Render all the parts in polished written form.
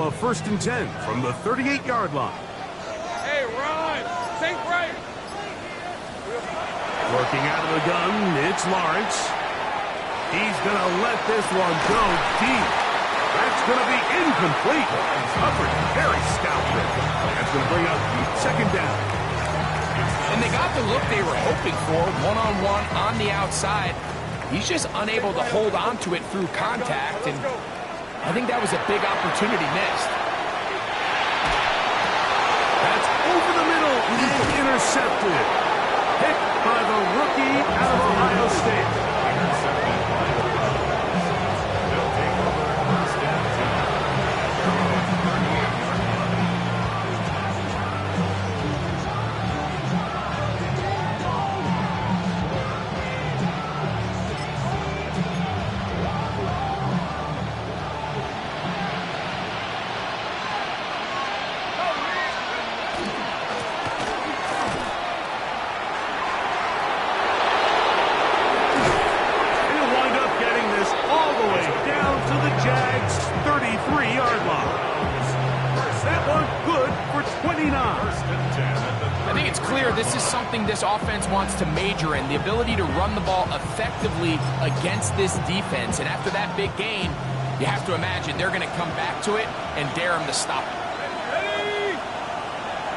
now a 1st and 10 from the 38-yard line. Hey, Ron, think right. Working out of the gun, it's Lawrence. He's going to let this one go deep. That's going to be incomplete. Covered very stoutly. That's going to bring up 2nd down. And they got the look they were hoping for, one-on-one on the outside. He's just unable to hold on to it through contact, and I think that was a big opportunity missed. That's over the middle and intercepted. Picked by the rookie out of Ohio State. This offense wants to major in the ability to run the ball effectively against this defense, and after that big gain, you have to imagine they're going to come back to it and dare them to stop it. Ready?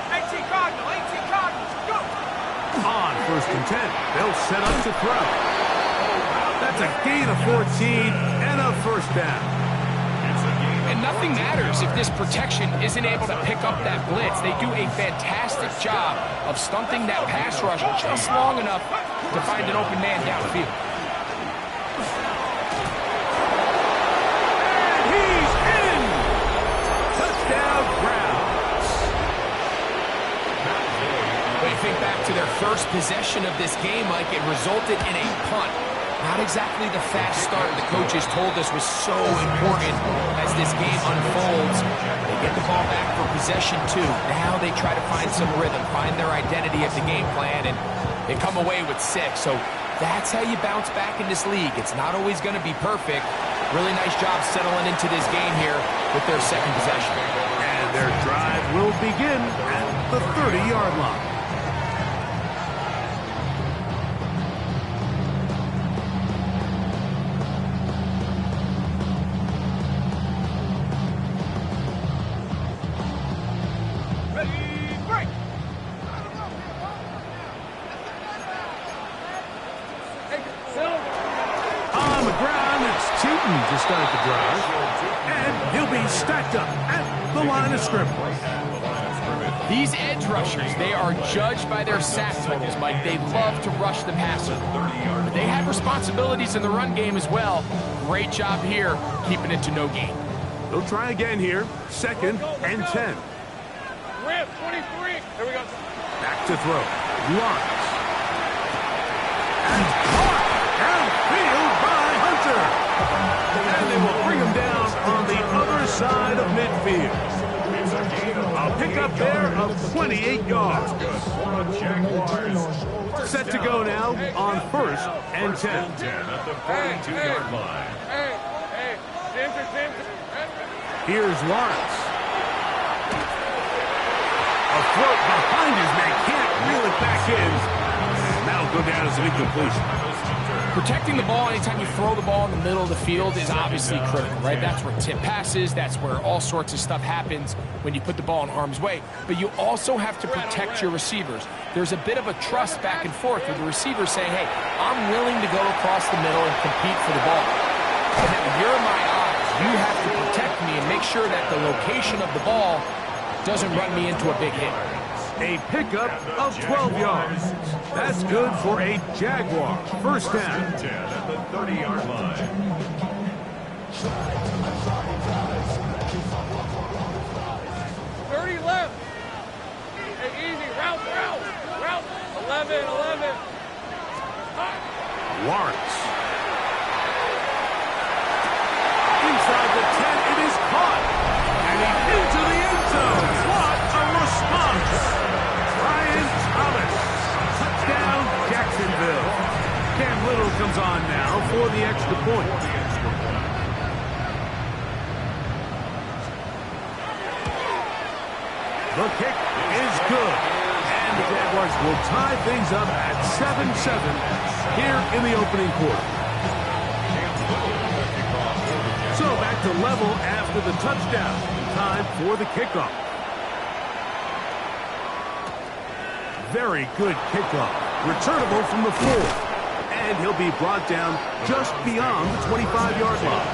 18 Cardinals, go! On 1st and 10, they'll set up to throw. That's a gain of 14 and a 1st down. And nothing matters if this protection isn't able to pick up that blitz. They do a fantastic job of stunting that pass rush just long enough to find an open man downfield. And he's in! Touchdown, Browns. When you think back to their first possession of this game, Mike, it resulted in a punt. Not exactly the fast start the coaches told us was so important as this game unfolds. They get the ball back for possession 2. Now they try to find some rhythm, find their identity of the game plan, and they come away with 6. So that's how you bounce back in this league. It's not always going to be perfect. Really nice job settling into this game here with their 2nd possession. And their drive will begin at the 30-yard line. To start the drive, and he'll be stacked up at the line of scrimmage. These edge rushers, they are judged by their sack totals, Mike. They love to rush the passer. But they have responsibilities in the run game as well. Great job here, keeping it to no gain. They'll try again here, 2nd and 10. Rip, 23. Here we go. Back to throw. Lawrence. And caught downfield by Hunter. And they will bring him down on the other side of midfield. A pickup there of 28 yards. Set to go now on 1st and 10. At the 42-yard line. Hey, Here's Lawrence. A throat behind his man, can't reel it back in. And that'll go down as an incompletion. Protecting the ball anytime you throw the ball in the middle of the field is obviously critical, right? That's where tip passes, that's where all sorts of stuff happens when you put the ball in harm's way. But you also have to protect your receivers. There's a bit of a trust back and forth with the receiver saying, hey, I'm willing to go across the middle and compete for the ball. And now you're my eyes. You have to protect me and make sure that the location of the ball doesn't run me into a big hit. A pickup of 12 yards. That's good for a Jaguar. 1st down. At the 30-yard line. 30 left. Hey, easy. Route. 11. Lawrence. Inside the 10, it is caught. And he's into the end zone. What a response. Brian Thomas. Touchdown, Jacksonville. Cam Little comes on now for the extra point. The kick is good. And the Jaguars will tie things up at 7-7 here in the opening quarter. So back to level after the touchdown. Time for the kickoff. Very good kickoff. Returnable from the 4. And he'll be brought down just beyond the 25-yard line.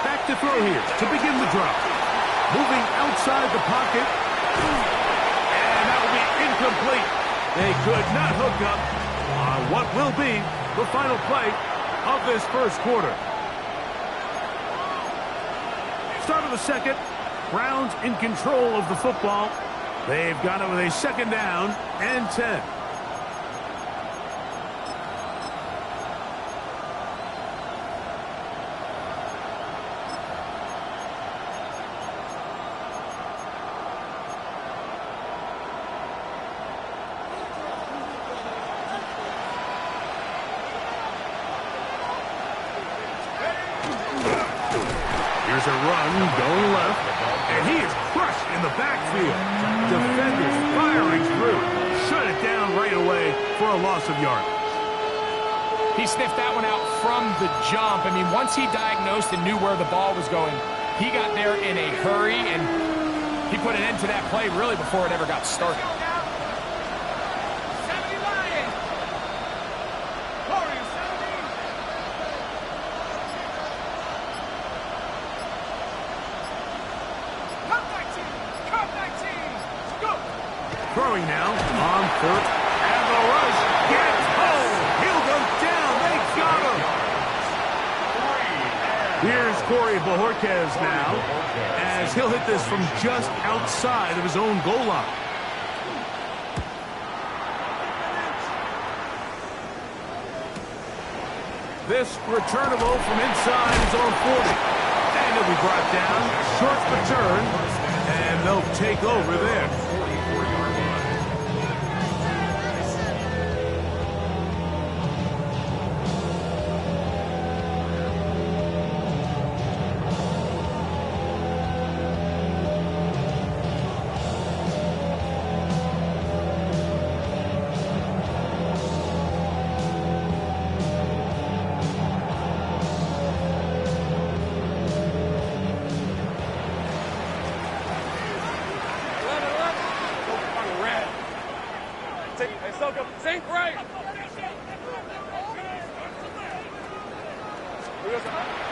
Back to throw here to begin the drop. Moving outside the pocket. And that will be incomplete. They could not hook up on what will be the final play of this first quarter. Start of the second. Browns in control of the football. They've got it with a second down and 10. Here's a run going left, and he is crushed in the backfield. Defenders firing through. Shut it down right away for a loss of yardage. He sniffed that one out from the jump. I mean, once he diagnosed and knew where the ball was going, he got there in a hurry, and he put an end to that play really before it ever got started. Throwing now on foot, and the rush gets home. He'll go down. They got him. Here's Corey Bojorquez now, as he'll hit this from just outside of his own goal line. This returnable from inside his own 40. And he'll be brought down, short return, and they'll take over there. Sink right.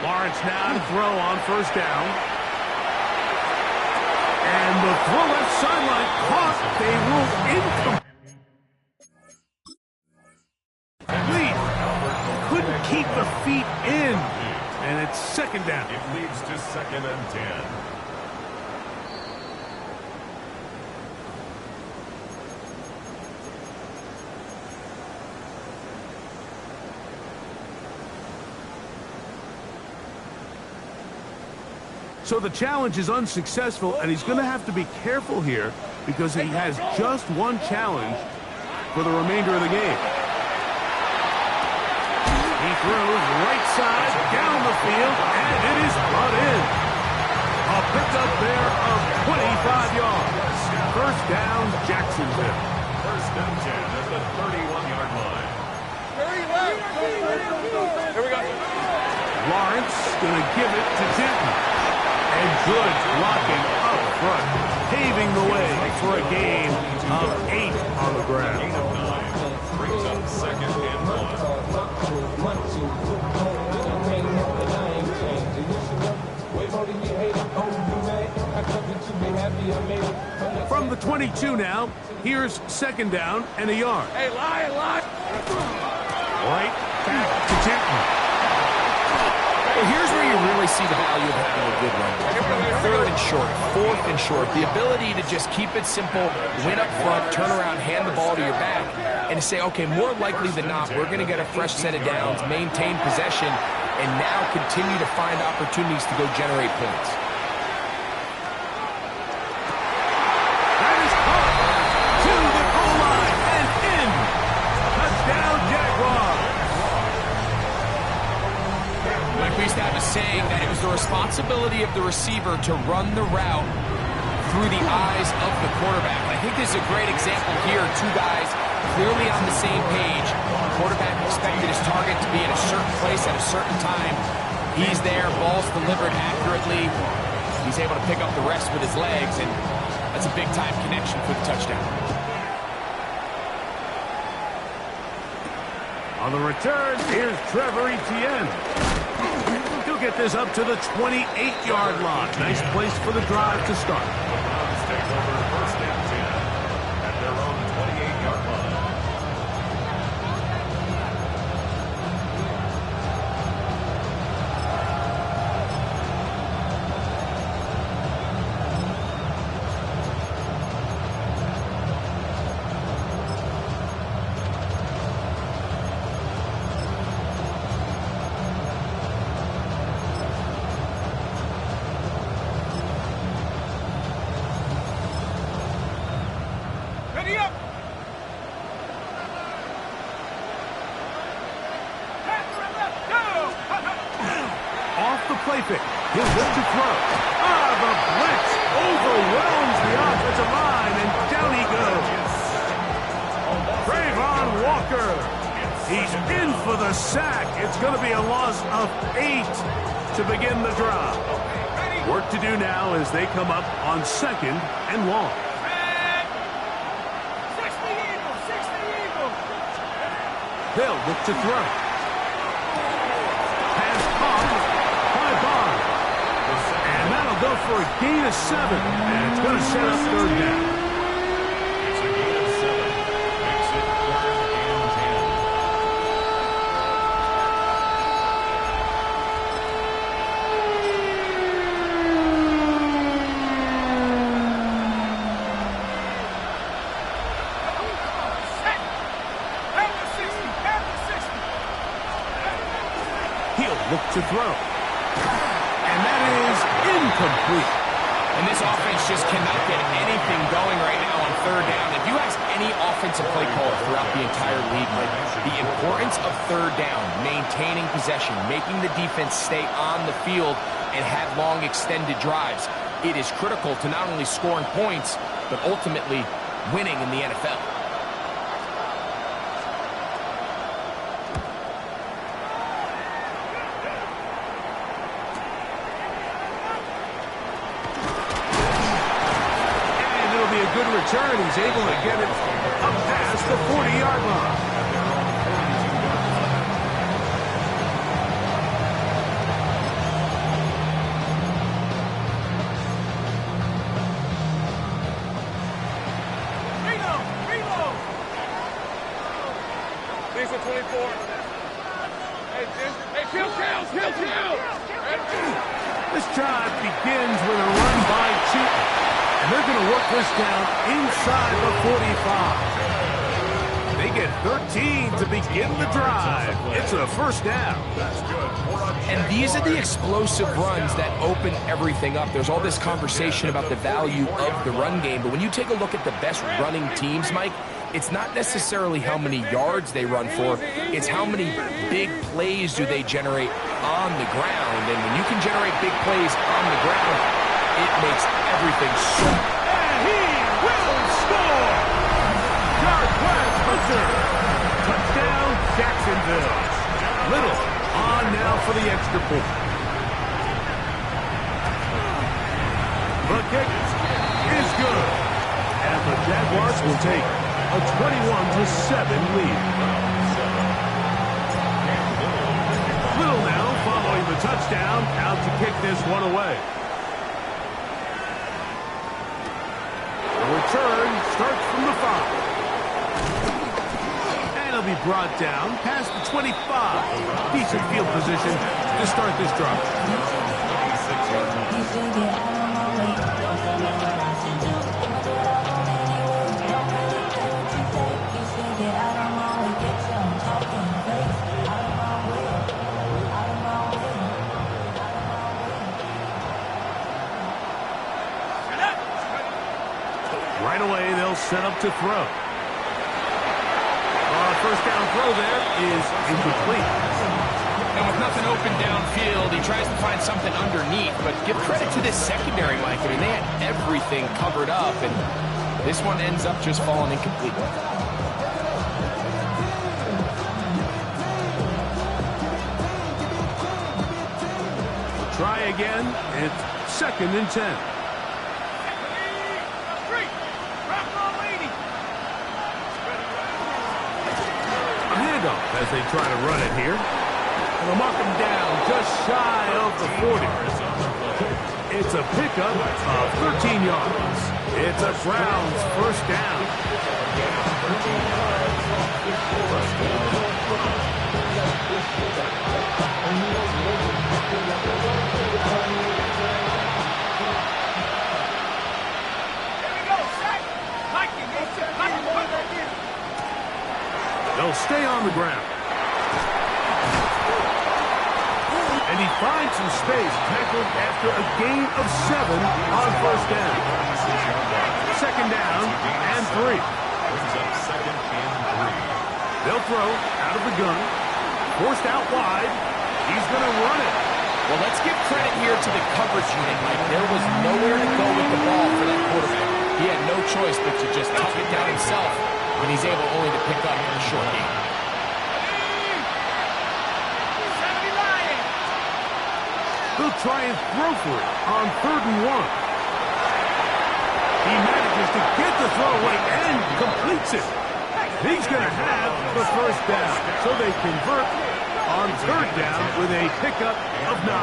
Lawrence now to throw on first down. And the throw left sideline caught. They ruled incomplete. Couldn't keep the feet in. And it's second down. It leads to 2nd and 10. So the challenge is unsuccessful, and he's going to have to be careful here because he has just one challenge for the remainder of the game. He throws right side down the field, and it is brought in. A pickup there of 25 yards. First down, Jacksonville. 1st and 10 at the 31-yard line. Here we go. Lawrence going to give it to Denton. And good blocking up front, paving the way for a gain of 8 on the ground. Gain of 9 brings up 2nd and 1. From the 22 now, here's second down and a yard. Hey, lie. Right back to Denton. Well, here's where you really see the value of having a good run. 3rd and short, 4th and short. The ability to just keep it simple, win up front, turn around, hand the ball to your back, and to say, okay, more likely than not, we're going to get a fresh set of downs, maintain possession, and now continue to find opportunities to go generate points. responsibility of the receiver to run the route through the eyes of the quarterback. I think this is a great example here. Two guys clearly on the same page. The quarterback expected his target to be in a certain place at a certain time. He's there, ball's delivered accurately. He's able to pick up the rest with his legs, and that's a big-time connection for the touchdown. On the return, here's Trevor Etienne. He'll get this up to the 28-yard line. Nice place for the drive to start. Takes over first and 10 at their own 28-yard line. Off the play fake. He'll look to throw. The blitz overwhelms the offensive line, and down he goes. Trayvon Walker. He's in for the sack. It's going to be a loss of 8 to begin the drive. Work to do now as they come up on 2nd and long. 60 Eagles. They'll look to throw. Pass caught by Bond. And that'll go for a gain of 7. And it's going to set up 3rd down. It's a gain of 7. Makes it 3rd and 10. He'll look to throw. And that is incomplete. And this offense just cannot get anything going right now on 3rd down. If you ask any offensive play caller throughout the entire league, the importance of 3rd down, maintaining possession, making the defense stay on the field and have long extended drives, it is critical to not only scoring points, but ultimately winning in the NFL. Good return. He's able to get it up past the 40-yard line. Reload. These are 24. Hey, kill. This drive begins with a run by Cheaton. And they're going to work this down inside the 45. They get 13 to begin the drive. It's a 1st down. That's good. And these are the explosive runs that open everything up. There's all this conversation about the value of the run game, but when you take a look at the best running teams, Mike, it's not necessarily how many yards they run for, it's how many big plays do they generate on the ground. And when you can generate big plays on the ground, it makes everything so. And he will score! Darquez Hunter. Touchdown, Jacksonville. Little on now for the extra point. The kick is good. And the Jaguars will take a 21-7 lead. Little now following the touchdown, out to kick this one away. Return starts from the 5. And he'll be brought down past the 25. Decent field position to start this drive. Right away, they'll set up to throw. First down throw there is incomplete. And with nothing open downfield, he tries to find something underneath. But give credit to this secondary, Mike. I mean, they had everything covered up, and this one ends up just falling incomplete. Try again. It's 2nd and 10. A handoff as they try to run it here. And they'll mark him down just shy of the 40. It's a pickup of 13 yards. It's a Browns first down. They'll stay on the ground. And he finds some space, tackled after a gain of 7 on first down. 2nd down and 3. They'll throw out of the gun. Forced out wide. He's going to run it. Well, let's give credit here to the coverage unit, Mike. There was nowhere to go with the ball for that quarterback. He had no choice but to just tuck it down himself, and he's able only to pick up a short gain. They'll try and throw for it on 3rd and 1. He manages to get the throw away and completes it. He's going to have the first down, so they convert on 3rd down with a pickup of 9.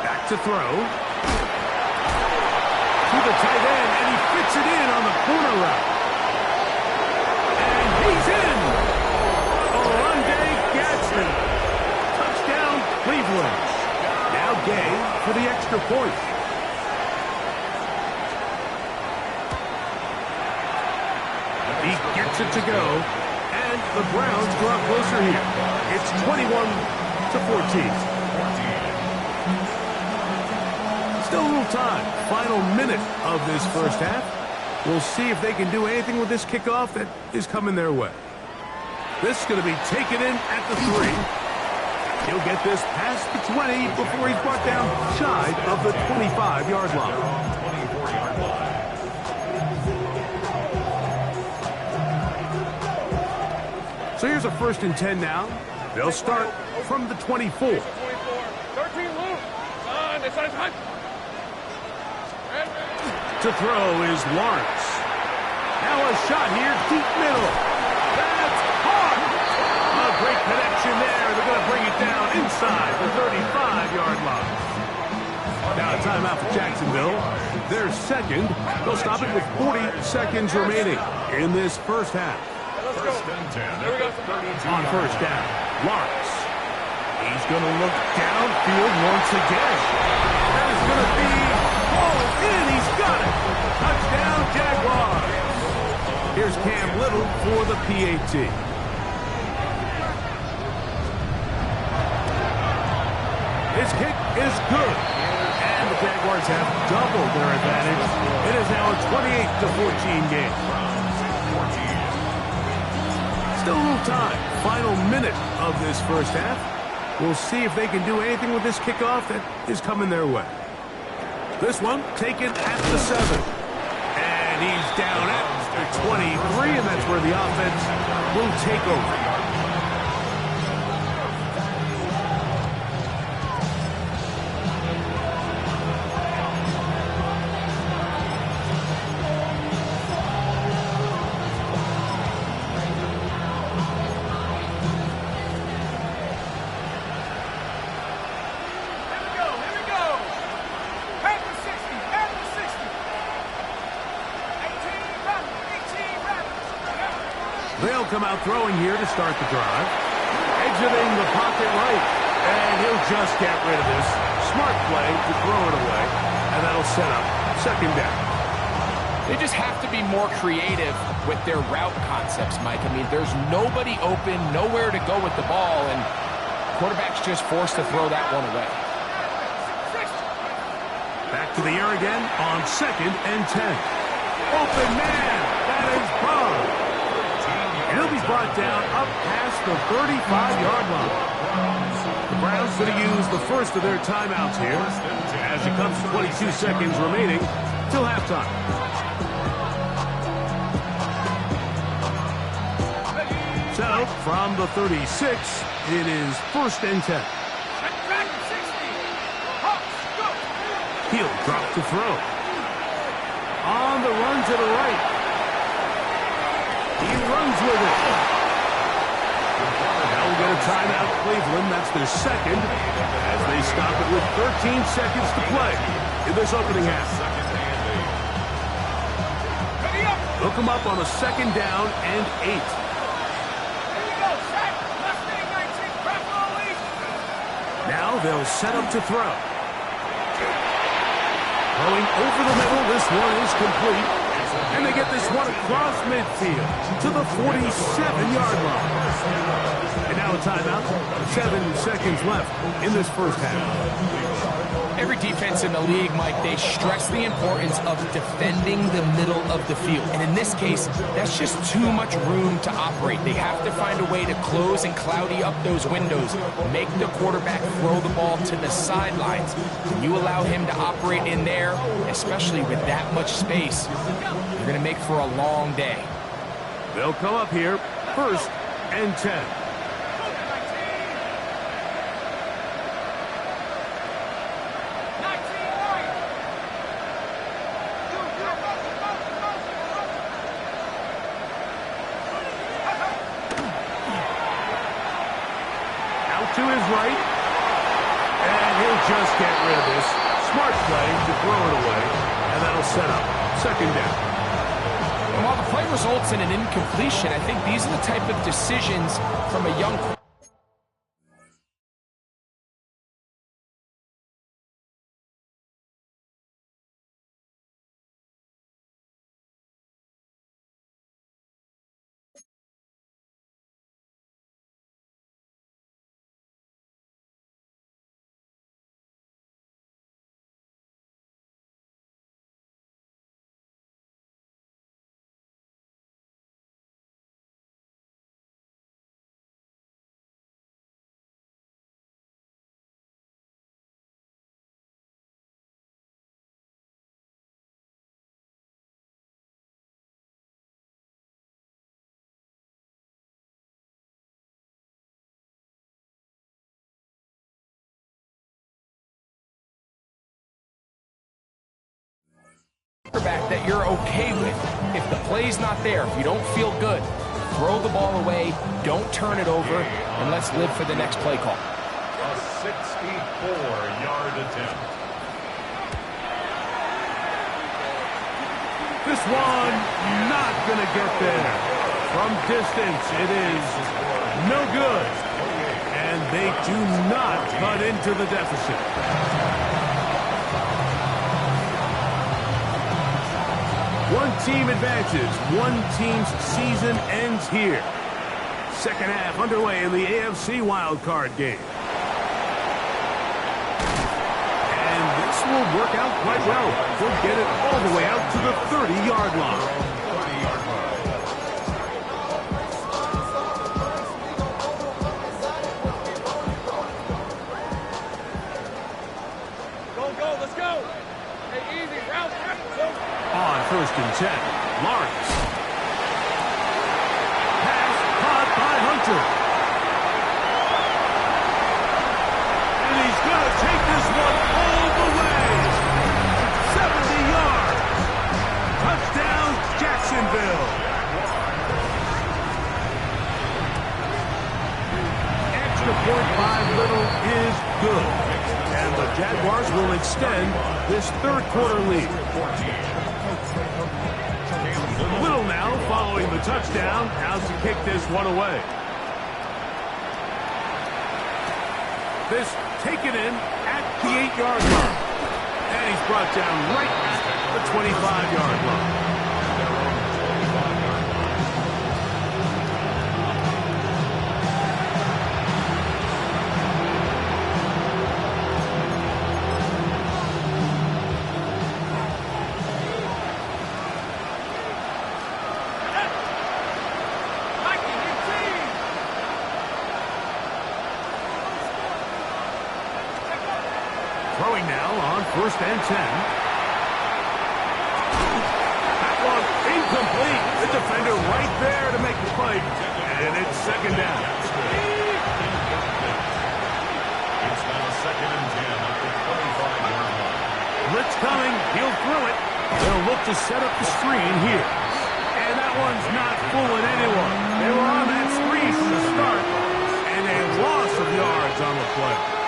Back to throw. To the tight end, and he fits it in on the corner route. And he's in! Oronde Gadsden. Touchdown, Cleveland. Now Gay for the extra point. He gets it to go, and the Browns draw closer here. It's 21-14. Still a little time. Final minute of this first half. We'll see if they can do anything with this kickoff that is coming their way. This is going to be taken in at the 3. He'll get this past the 20 before he's brought down shy of the 25-yard line. So here's a 1st and 10 now. They'll start from the 24. 13 loose. To throw is Lawrence. Now a shot here, deep middle. That's hard. A great connection there. They're going to bring it down inside the 35-yard line. Now a timeout for Jacksonville. Their 2nd. They'll stop it with 40 seconds remaining in this first half. On first down, Lawrence. He's going to look downfield once again. That is going to be hauled in. He's got it. Touchdown, Jaguars. Here's Cam Little for the PAT. His kick is good. And the Jaguars have doubled their advantage. It is now a 28-14 game. Still a little time. Final minute of this first half. We'll see if they can do anything with this kickoff that is coming their way. This one taken at the 7. And he's down at the 23, and that's where the offense will take over. They'll come out throwing here to start the drive. Exiting the pocket right. And he'll just get rid of this. Smart play to throw it away. And that'll set up 2nd down. They just have to be more creative with their route concepts, Mike. I mean, there's nobody open, nowhere to go with the ball, and quarterback's just forced to throw that one away. Back to the air again on 2nd and 10. Open man. That is Bob. He'll be brought down up past the 35-yard line. The Browns going to use the first of their timeouts here as it comes to 22 seconds remaining till halftime. So, from the 36, it is 1st and 10. He'll drop to throw. On the run to the right. He runs with it. Now we'll get a timeout, Cleveland. That's their second as they stop it with 13 seconds to play in this opening half. Look them up on a 2nd down and 8. Now they'll set up to throw. Going over the middle, this one is complete. And they get this one across midfield to the 47-yard line. And now a timeout. 7 seconds left in this first half. Every defense in the league, Mike, they stress the importance of defending the middle of the field. And in this case, that's just too much room to operate. They have to find a way to close and cloudy up those windows, make the quarterback throw the ball to the sidelines. When you allow him to operate in there, especially with that much space, you're going to make for a long day. They'll come up here, 1st and 10. To his right, and he'll just get rid of this. Smart play to throw it away, and that'll set up 2nd down. And while the play results in an incompletion, I think these are the type of decisions from a young quarterback that you're okay with. If the play's not there, if you don't feel good, throw the ball away, don't turn it over, and let's live for the next play call. A 64-yard attempt. This one not going to get there. From distance, it is no good. And they do not cut into the deficit. One team advances. One team's season ends here. Second half underway in the AFC wildcard game. And this will work out quite well. They'll get it all the way out to the 30-yard line. On 1st and 10, Lawrence. Pass caught by Hunter. And he's going to take this one all the way. 70 yards. Touchdown, Jacksonville. Extra point by Little is good. And the Jaguars will extend this 3rd quarter lead. Little now following the touchdown, out to kick this one away. This taken in at the 8-yard line. And he's brought down right at the 25-yard line. first and 10. That one incomplete. The defender right there to make the play. And it's second down. It's now second and 10 at the 25-yard line. Blitz coming. He'll throw it. They'll look to set up the screen here. And that one's not fooling anyone. They were on that screen from the start. And a loss of yards on the play.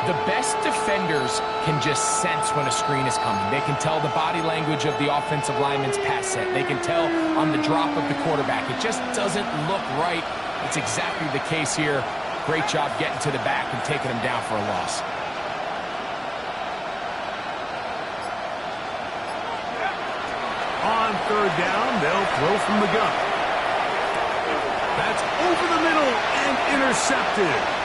The best defenders can just sense when a screen is coming. They can tell the body language of the offensive lineman's pass set. They can tell on the drop of the quarterback. It just doesn't look right. It's exactly the case here. Great job getting to the back and taking him down for a loss. On third down, they'll throw from the gun. That's over the middle and intercepted.